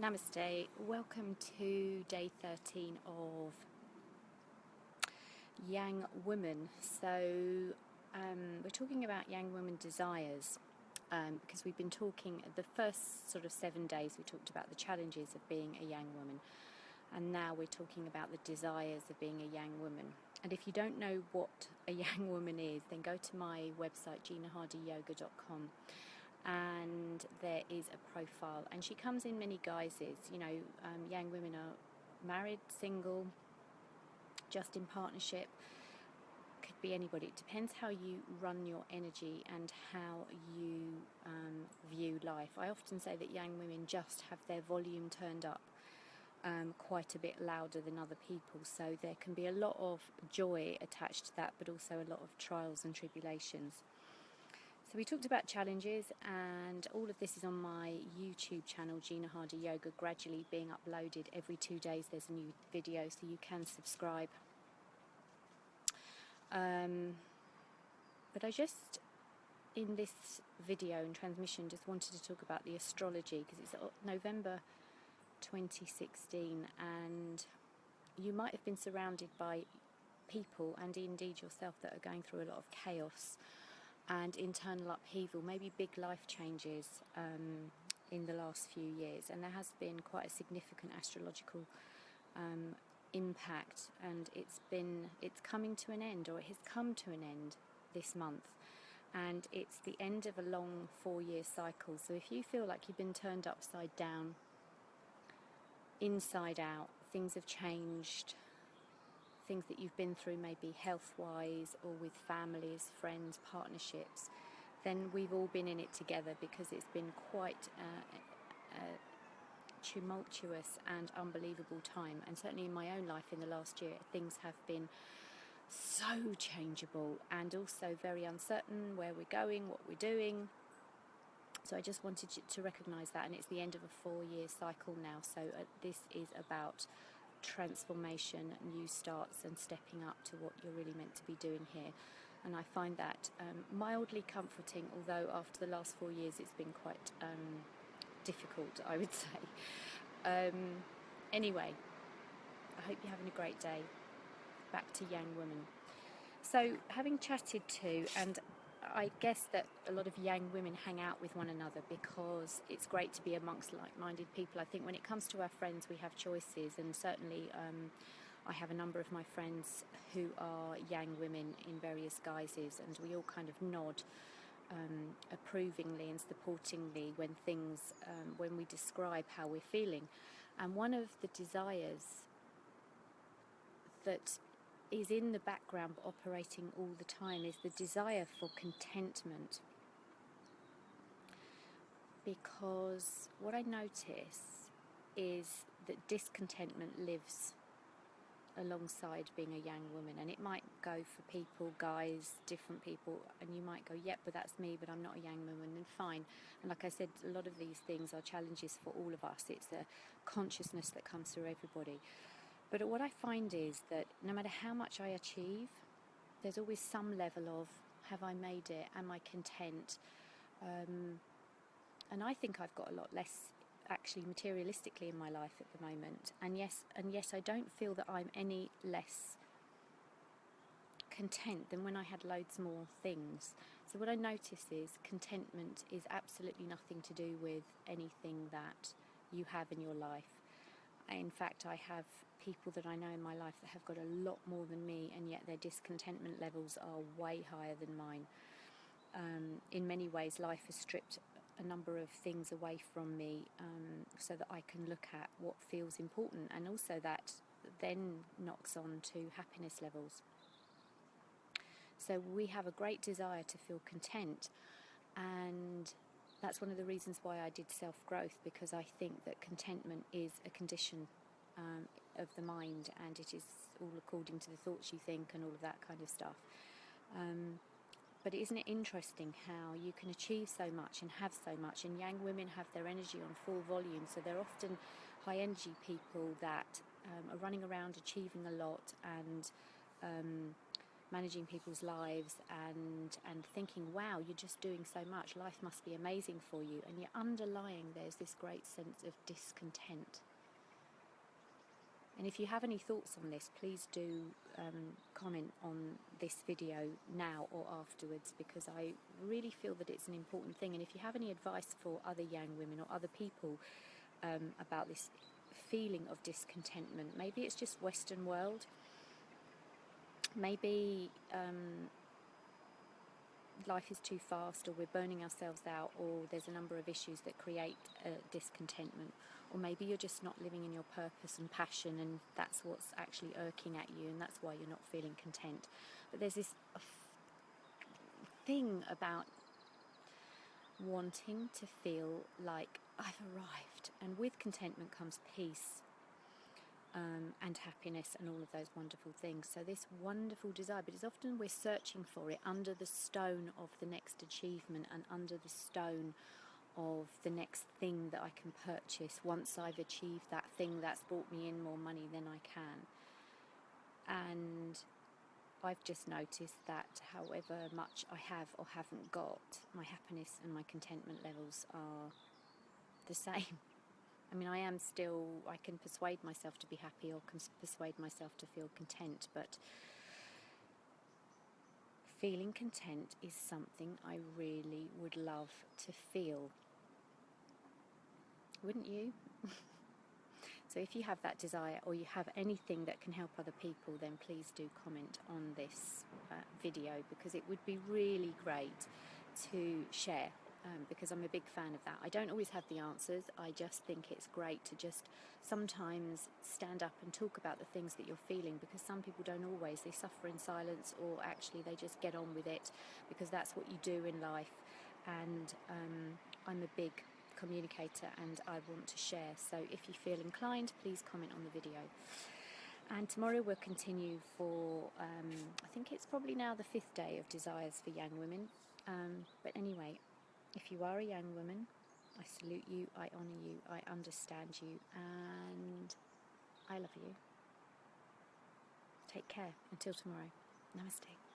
Namaste, welcome to day 13 of Yang Woman. So we're talking about Yang Woman desires because we've been talking, the first sort of 7 days we talked about the challenges of being a Yang woman, and now we're talking about the desires of being a Yang woman. And if you don't know what a Yang woman is, then go to my website ginahardyyoga.com, and there is a profile, and she comes in many guises. Yang women are married, single, just in partnership, could be anybody. It depends how you run your energy and how you view life. I often say that Yang women just have their volume turned up quite a bit louder than other people, so there can be a lot of joy attached to that, but also a lot of trials and tribulations. So we talked about challenges, and all of this is on my YouTube channel, Gina Hardy Yoga, gradually being uploaded every 2 days. There's a new video, so you can subscribe. But I just, in this video and transmission, just wanted to talk about the astrology, because it's November 2016, and you might have been surrounded by people, and indeed yourself, that are going through a lot of chaos and internal upheaval, maybe big life changes in the last few years, and there has been quite a significant astrological impact, and it's coming to an end, or it has come to an end this month, and it's the end of a long 4-year cycle. So if you feel like you've been turned upside down, inside out, things have changed, things that you've been through, maybe health-wise or with families, friends, partnerships, then we've all been in it together, because it's been quite a tumultuous and unbelievable time. And certainly in my own life in the last year, things have been so changeable and also very uncertain, where we're going, what we're doing. So I just wanted you to recognise that, and it's the end of a 4-year cycle now. So this is about transformation, new starts, and stepping up to what you're really meant to be doing here. And I find that mildly comforting, although after the last 4 years it's been quite difficult, I would say. Anyway, I hope you're having a great day. Back to Yang Woman. So having chatted to, and I guess that a lot of Yang women hang out with one another because it's great to be amongst like-minded people. I think when it comes to our friends, we have choices, and certainly I have a number of my friends who are Yang women in various guises, and we all kind of nod approvingly and supportingly when we describe how we're feeling. And one of the desires that is in the background but operating all the time is the desire for contentment. Because what I notice is that discontentment lives alongside being a Yang woman, and it might go for people, guys, different people, and you might go, yep, but that's me, but I'm not a Yang woman, and fine. And like I said, a lot of these things are challenges for all of us. It's a consciousness that comes through everybody. But what I find is that no matter how much I achieve, there's always some level of, have I made it? Am I content? And I think I've got a lot less actually materialistically in my life at the moment. And yet I don't feel that I'm any less content than when I had loads more things. So what I notice is contentment is absolutely nothing to do with anything that you have in your life. In fact, I have people that I know in my life that have got a lot more than me, and yet their discontentment levels are way higher than mine. In many ways, life has stripped a number of things away from me so that I can look at what feels important, and also that then knocks on to happiness levels. So we have a great desire to feel content, and that's one of the reasons why I did self-growth, because I think that contentment is a condition of the mind, and it is all according to the thoughts you think and all of that kind of stuff. But isn't it interesting how you can achieve so much and have so much, and Yang women have their energy on full volume, so they're often high energy people that are running around achieving a lot and managing people's lives and thinking, wow, you're just doing so much, life must be amazing for you, and yet underlying there's this great sense of discontent. And if you have any thoughts on this, please do comment on this video now or afterwards, because I really feel that it's an important thing. And if you have any advice for other Yang women or other people about this feeling of discontentment, maybe it's just Western world, maybe life is too fast, or we're burning ourselves out, or there's a number of issues that create discontentment, or maybe you're just not living in your purpose and passion, and that's what's actually irking at you, and that's why you're not feeling content. But there's this thing about wanting to feel like I've arrived, and with contentment comes peace and happiness and all of those wonderful things. So this wonderful desire, but it's often we're searching for it under the stone of the next achievement and under the stone of the next thing that I can purchase once I've achieved that thing that's brought me in more money than I can. And I've just noticed that however much I have or haven't got, my happiness and my contentment levels are the same. I mean, I can persuade myself to be happy, or can persuade myself to feel content, but feeling content is something I really would love to feel. Wouldn't you? So if you have that desire, or you have anything that can help other people, then please do comment on this video, because it would be really great to share. Because I'm a big fan of that. I don't always have the answers. I just think it's great to just sometimes stand up and talk about the things that you're feeling, because some people don't always. They suffer in silence, or actually they just get on with it because that's what you do in life. And I'm a big communicator and I want to share. So if you feel inclined, please comment on the video. And tomorrow we'll continue for, I think it's probably now the 5th day of Desires for Yang Women. But anyway, if you are a Yang woman, I salute you, I honour you, I understand you, and I love you. Take care. Until tomorrow. Namaste.